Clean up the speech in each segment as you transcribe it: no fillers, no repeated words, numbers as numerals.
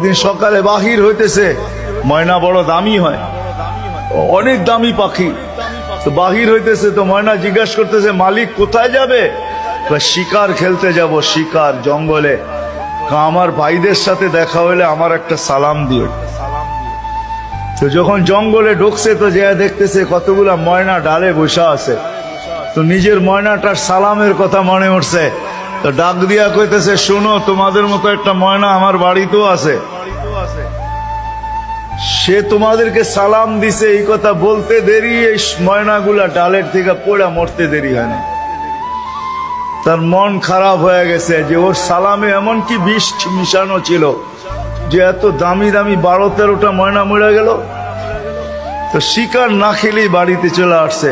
দিন সকালে বাহির হইতেছে, ময়না বড় দামি হয়, অনেক দামি পাখি। তো বাহির হইতেছে, তো ময়না জিজ্ঞাসা করতেছে মালিক কোথায় যাবে? শিকার খেলতে যাব, শিকার জঙ্গলে। আমার ভাইদের সাথে দেখা হইলে আমার একটা সালাম দিও। তো যখন জঙ্গলে ঢুকছে তো যে দেখতেছে কতগুলা ময়না ডালে বসা আছে। তো নিজের ময়নাটার সালামের কথা মনে উঠছে, তো ডাক দিয়া কইতেছে, শোনো, তোমাদের মতো একটা ময়না আমার বাড়িতেও আছে, সে তোমাদেরকে সালাম দিছে। এই কথা বলতে দেরি এই ময়নাগুলা ডালের থেকে পড়া মরতে দেরি হয় না। তার মন খারাপ হয়ে গেছে যে ওর সালামে এমন কি বিষ মিশানো ছিল যে এত দামি দামি 12-13টা ময়না মরে গেল। তো শিকার না খেলেই বাড়িতে চলে আসছে।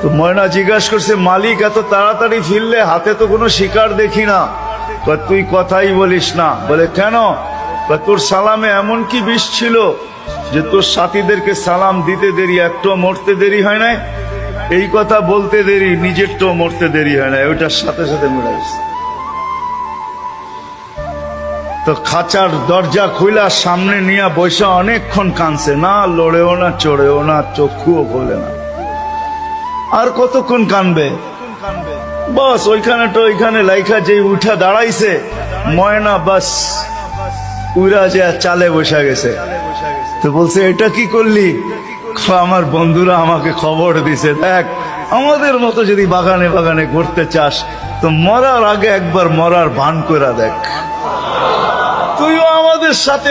তো ময়না জিজ্ঞাসা করছে, মালিক এত তাড়াতাড়ি ফিরলে, হাতে তো কোনো শিকার দেখি না। তুই কথাই বলিস না। বলে কেন? তোর সালামে এমন কি বিষ ছিল যে তোর সাথীদেরকে সালাম দিতে দেরি, একটু মরতে দেরি হয় না। এই কথা বলতে দেরি, নিজের তো মরতে দেরি হয় না, ওইটার সাথে সাথে মরে গেছে। তো খাঁচার দরজা খুইলা সামনে নিয়ে বৈশা অনেকক্ষণ কাঁদছে, না লড়েও না, চড়েও না, চক্ষুও খোলে না। আর কতক্ষণ কানবে? বাস ওইখানে তো ওইখানে লাইখা যে উঠা দাঁড়াইছে ময়না, বাস উড়া যে চালে বসা গেছে। তো বলছে, এটা কি করলি? আমার বন্ধুরা আমাকে খবর দিছে, দেখ আমাদের মতো যদি বাগানে বাগানে ঘুরতে চাস তো মরার আগে একবার মরার ভান করে দেখ, তুইও আমাদের সাথে